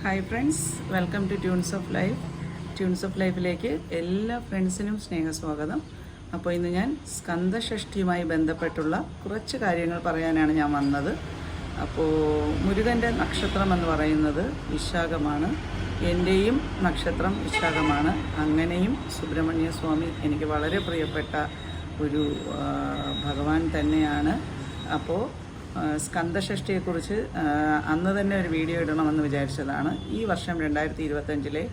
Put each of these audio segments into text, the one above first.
Hi friends, welcome to tunes of life. Tunes of ലൈഫിലേക്ക് എല്ലാ ഫ്രണ്ട്സിനും സ്നേഹസ്വാഗതം. അപ്പോൾ ഇന്ന് ഞാൻ സ്കന്ദഷഷ്ഠിയുമായി ബന്ധപ്പെട്ടുള്ള കുറച്ച് കാര്യങ്ങൾ പറയാനാണ് ഞാൻ വന്നത്. അപ്പോൾ മുരുകൻ്റെ നക്ഷത്രം എന്ന് പറയുന്നത് വിശാഖമാണ്. എൻ്റെയും നക്ഷത്രം വിശാഖമാണ്. അങ്ങനെയും സുബ്രഹ്മണ്യ സ്വാമി എനിക്ക് വളരെ പ്രിയപ്പെട്ട ഒരു ഭഗവാൻ തന്നെയാണ്. അപ്പോൾ സ്കന്ദഷഷ്ഠിയെക്കുറിച്ച് അന്ന് തന്നെ ഒരു വീഡിയോ ഇടണമെന്ന് വിചാരിച്ചതാണ്. ഈ വർഷം 2025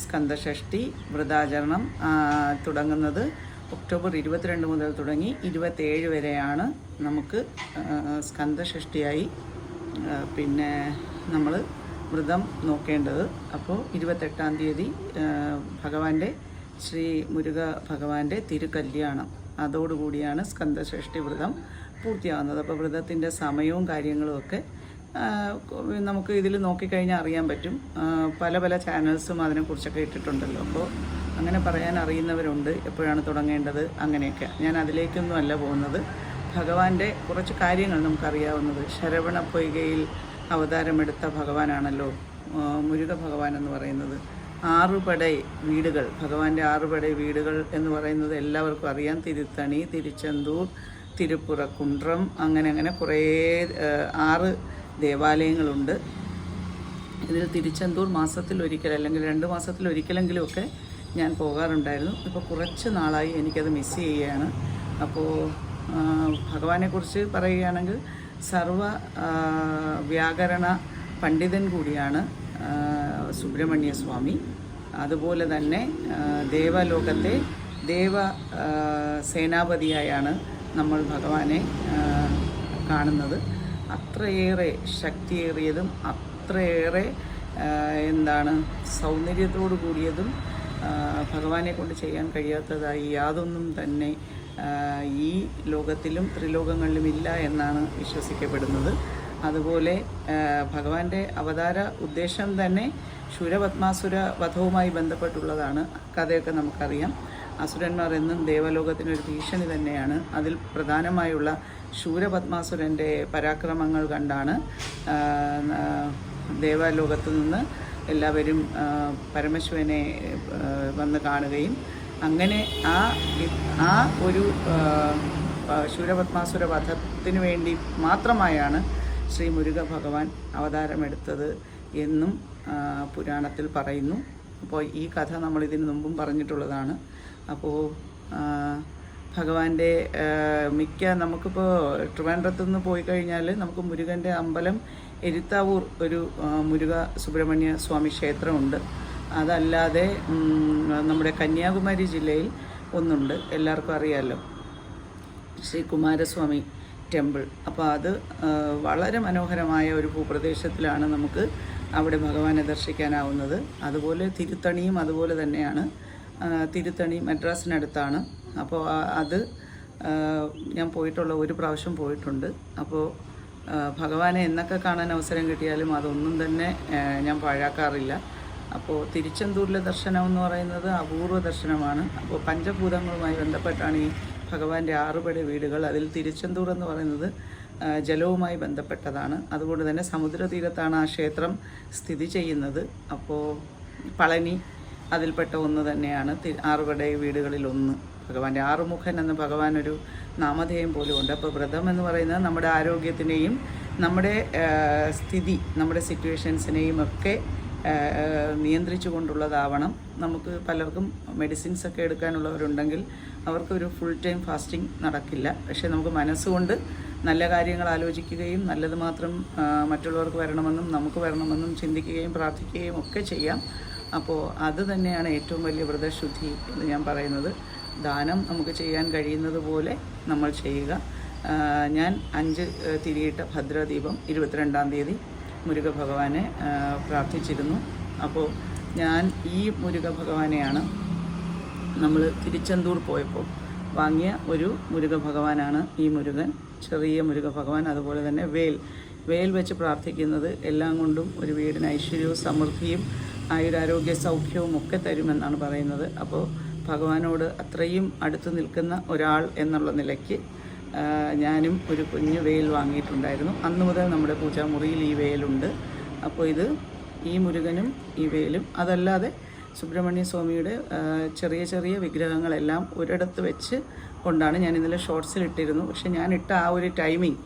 സ്കന്ദഷഷ്ഠി വ്രതാചരണം തുടങ്ങുന്നത് ഒക്ടോബർ 22 മുതൽ തുടങ്ങി 27 വരെയാണ് നമുക്ക് സ്കന്ദഷഷ്ഠിയായി പിന്നെ നമ്മൾ വ്രതം നോക്കേണ്ടത്. അപ്പോൾ 28-ാം തീയതി ഭഗവാന്റെ ശ്രീ മുരുക ഭഗവാന്റെ തിരുകല്യാണം, അതോടുകൂടിയാണ് സ്കന്ദഷഷ്ഠി വ്രതം പൂർത്തിയാകുന്നത്. അപ്പോൾ വ്രതത്തിൻ്റെ സമയവും കാര്യങ്ങളുമൊക്കെ നമുക്ക് ഇതിൽ നോക്കിക്കഴിഞ്ഞാൽ അറിയാൻ പറ്റും. പല പല ചാനൽസും അതിനെക്കുറിച്ചൊക്കെ ഇട്ടിട്ടുണ്ടല്ലോ. അപ്പോൾ അങ്ങനെ പറയാൻ അറിയുന്നവരുണ്ട്, എപ്പോഴാണ് തുടങ്ങേണ്ടത് അങ്ങനെയൊക്കെ. ഞാൻ അതിലേക്കൊന്നും അല്ല പോകുന്നത്. ഭഗവാന്റെ കുറച്ച് കാര്യങ്ങൾ നമുക്കറിയാവുന്നത്. ശരവണ പൊയ്കയിൽ അവതാരമെടുത്ത ഭഗവാനാണല്ലോ മുരുക ഭഗവാൻ എന്ന് പറയുന്നത്. 6 പടൈ വീടുകൾ, ഭഗവാന്റെ 6 പടൈ വീടുകൾ എന്ന് പറയുന്നത് എല്ലാവർക്കും അറിയാം. തിരുത്തണി, തിരുച്ചെന്തൂർ, തിരുപ്പുറക്കുണ്ട്രം, അങ്ങനെ കുറേ 6 ദേവാലയങ്ങളുണ്ട്. ഇതിൽ തിരുച്ചെന്തൂർ മാസത്തിലൊരിക്കൽ അല്ലെങ്കിൽ 2 മാസത്തിലൊരിക്കലെങ്കിലുമൊക്കെ ഞാൻ പോകാറുണ്ടായിരുന്നു. ഇപ്പോൾ കുറച്ച് നാളായി എനിക്കത് മിസ് ചെയ്യുകയാണ്. അപ്പോൾ ഭഗവാനെക്കുറിച്ച് പറയുകയാണെങ്കിൽ സർവ വ്യാകരണ പണ്ഡിതൻ കൂടിയാണ് സുബ്രഹ്മണ്യ സ്വാമി. അതുപോലെ തന്നെ ദേവലോകത്തെ ദേവ സേനാപതിയായാണ് നമ്മൾ ഭഗവാനെ കാണുന്നത്. അത്രയേറെ ശക്തിയേറിയതും അത്രയേറെ സൗന്ദര്യത്തോടു കൂടിയതും ഭഗവാനെ കൊണ്ട് ചെയ്യാൻ കഴിയാത്തതായി യാതൊന്നും തന്നെ ഈ ലോകത്തിലും ത്രിലോകങ്ങളിലും ഇല്ല എന്നാണ് വിശ്വസിക്കപ്പെടുന്നത്. അതുപോലെ ഭഗവാന്റെ അവതാര ഉദ്ദേശം തന്നെ ശൂരപത്മാസുര വധവുമായി ബന്ധപ്പെട്ടുള്ളതാണ്. കഥയൊക്കെ നമുക്കറിയാം. അസുരന്മാർ എന്നും ദേവലോകത്തിനൊരു ഭീഷണി തന്നെയാണ്. അതിൽ പ്രധാനമായുള്ള ശൂരപത്മാസുരൻ്റെ പരാക്രമങ്ങൾ കണ്ടാണ് ദേവലോകത്തു നിന്ന് എല്ലാവരും പരമശിവനെ വന്ന് കാണുകയും അങ്ങനെ ആ ഒരു ശൂരപത്മാസുര വധത്തിനു വേണ്ടി മാത്രമായാണ് ശ്രീ മുരുക ഭഗവാൻ അവതാരമെടുത്തത് എന്നും പുരാണത്തിൽ പറയുന്നു. അപ്പോൾ ഈ കഥ നമ്മൾ ഇതിനു മുമ്പും പറഞ്ഞിട്ടുള്ളതാണ്. അപ്പോൾ ഭഗവാന്റെ നമുക്കിപ്പോൾ ട്രിവാൻഡ്രത്തു നിന്ന് പോയി കഴിഞ്ഞാൽ നമുക്ക് മുരുകൻ്റെ അമ്പലം എരുത്താവൂർ ഒരു മുരുക സുബ്രഹ്മണ്യ സ്വാമി ക്ഷേത്രമുണ്ട്. അതല്ലാതെ നമ്മുടെ കന്യാകുമാരി ജില്ലയിൽ ഒന്നുണ്ട്, എല്ലാവർക്കും അറിയാമല്ലോ, ശ്രീ കുമാരസ്വാമി ടെമ്പിൾ. അപ്പോൾ അത് വളരെ മനോഹരമായ ഒരു ഭൂപ്രദേശത്തിലാണ് നമുക്ക് അവിടെ ഭഗവാനെ ദർശിക്കാനാവുന്നത്. അതുപോലെ തിരുത്തണിയും അതുപോലെ തന്നെയാണ്. തിരുത്തണി മദ്രാസിനടുത്താണ്. അപ്പോൾ അത് ഞാൻ പോയിട്ടുള്ള ഒരു പ്രാവശ്യം പോയിട്ടുണ്ട്. അപ്പോൾ ഭഗവാനെ എന്നൊക്കെ കാണാൻ അവസരം കിട്ടിയാലും അതൊന്നും തന്നെ ഞാൻ പാഴാക്കാറില്ല. അപ്പോൾ തിരുച്ചെന്തൂരിലെ ദർശനം എന്ന് പറയുന്നത് അപൂർവ ദർശനമാണ്. അപ്പോൾ പഞ്ചഭൂതങ്ങളുമായി ബന്ധപ്പെട്ടാണ് ഈ ഭഗവാന്റെ 6 പടി വീടുകൾ. അതിൽ തിരുച്ചെന്തൂർ എന്ന് പറയുന്നത് ജലവുമായി ബന്ധപ്പെട്ടതാണ്. അതുകൊണ്ട് തന്നെ സമുദ്രതീരത്താണ് ആ ക്ഷേത്രം സ്ഥിതി ചെയ്യുന്നത്. അപ്പോൾ പളനി അതിൽപ്പെട്ട ഒന്ന് തന്നെയാണ് 6 പടി വീടുകളിലൊന്ന്. ഭഗവാന്റെ ആറുമുഖൻ എന്ന് ഭഗവാൻ ഒരു നാമധേയം പോലും ഉണ്ട്. അപ്പോൾ വ്രതം എന്ന് പറയുന്നത് നമ്മുടെ ആരോഗ്യത്തിനെയും നമ്മുടെ സ്ഥിതി, നമ്മുടെ സിറ്റുവേഷൻസിനെയും ഒക്കെ നിയന്ത്രിച്ചു കൊണ്ടുള്ളതാവണം. നമുക്ക് പലർക്കും മെഡിസിൻസൊക്കെ എടുക്കാനുള്ളവരുണ്ടെങ്കിൽ അവർക്കൊരു ഫുൾ ടൈം ഫാസ്റ്റിംഗ് നടക്കില്ല. പക്ഷേ നമുക്ക് മനസ്സുകൊണ്ട് നല്ല കാര്യങ്ങൾ ആലോചിക്കുകയും നല്ലത് മാത്രം മറ്റുള്ളവർക്ക് വരണമെന്നും നമുക്ക് വരണമെന്നും ചിന്തിക്കുകയും പ്രാർത്ഥിക്കുകയും ഒക്കെ ചെയ്യാം. അപ്പോൾ അത് തന്നെയാണ് ഏറ്റവും വലിയ വ്രതശുദ്ധി എന്ന് ഞാൻ പറയുന്നത്. ദാനം നമുക്ക് ചെയ്യാൻ കഴിയുന്നത് പോലെ നമ്മൾ ചെയ്യുക. ഞാൻ 5 തിരിയിട്ട ഭദ്രദീപം 22-ാം തീയതി മുരുക ഭഗവാനെ പ്രാർത്ഥിച്ചിരുന്നു. അപ്പോൾ ഞാൻ ഈ മുരുക ഭഗവാനെയാണ് നമ്മൾ തിരുച്ചെന്തൂർ പോയപ്പോൾ വാങ്ങിയ ഒരു മുരുക ഭഗവാനാണ് ഈ മുരുകൻ, ചെറിയ മുരുക ഭഗവാൻ. അതുപോലെ തന്നെ വേൽ വെച്ച് പ്രാർത്ഥിക്കുന്നത് എല്ലാം കൊണ്ടും ഒരു വീടിന് ഐശ്വര്യവും സമൃദ്ധിയും ആയുരാരോഗ്യ സൗഖ്യവും ഒക്കെ തരുമെന്നാണ് പറയുന്നത്. അപ്പോൾ ഭഗവാനോട് അത്രയും അടുത്ത് നിൽക്കുന്ന ഒരാൾ എന്നുള്ള നിലയ്ക്ക് ഞാനും ഒരു കുഞ്ഞു വേൽ വാങ്ങിയിട്ടുണ്ടായിരുന്നു. അന്ന് മുതൽ നമ്മുടെ പൂജാമുറിയിൽ ഈ വേലുണ്ട്. അപ്പോൾ ഇത് ഈ മുരുകനും ഈ വേലും. അതല്ലാതെ സുബ്രഹ്മണ്യ സ്വാമിയുടെ ചെറിയ ചെറിയ വിഗ്രഹങ്ങളെല്ലാം ഒരിടത്ത് വെച്ച് കൊണ്ടാണ് ഞാൻ ഇന്നലെ ഷോർട്സിൽ ഇട്ടിരുന്നു. പക്ഷെ ഞാൻ ഇട്ട ആ ഒരു ടൈമിങ്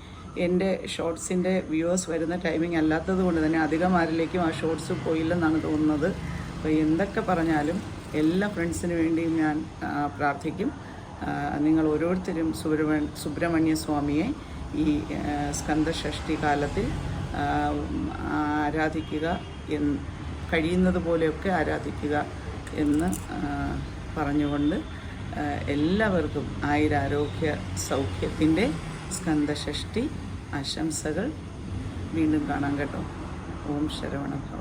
എൻ്റെ ഷോർട്സിൻ്റെ വ്യൂവേഴ്സ് വരുന്ന ടൈമിംഗ് അല്ലാത്തത് കൊണ്ട് തന്നെ അധികം ആരിലേക്കും ആ ഷോർട്സ് പോയില്ലെന്നാണ് തോന്നുന്നത്. അപ്പോൾ എന്തൊക്കെ പറഞ്ഞാലും എല്ലാ ഫ്രണ്ട്സിന് വേണ്ടിയും ഞാൻ പ്രാർത്ഥിക്കും. നിങ്ങൾ ഓരോരുത്തരും സുബ്രഹ്മണ്യ സ്വാമിയെ ഈ സ്കന്ദഷഷ്ഠി കാലത്തിൽ ആരാധിക്കുക, കഴിയുന്നത് പോലെയൊക്കെ ആരാധിക്കുക എന്ന് പറഞ്ഞുകൊണ്ട് എല്ലാവർക്കും ആയുരാരോഗ്യ സൗഖ്യത്തിൻ്റെ സ്കന്ദഷഷ്ഠി ആശംസകൾ. വീണ്ടും കാണാം കേട്ടോ. ഓം ശരവണ ഭവ.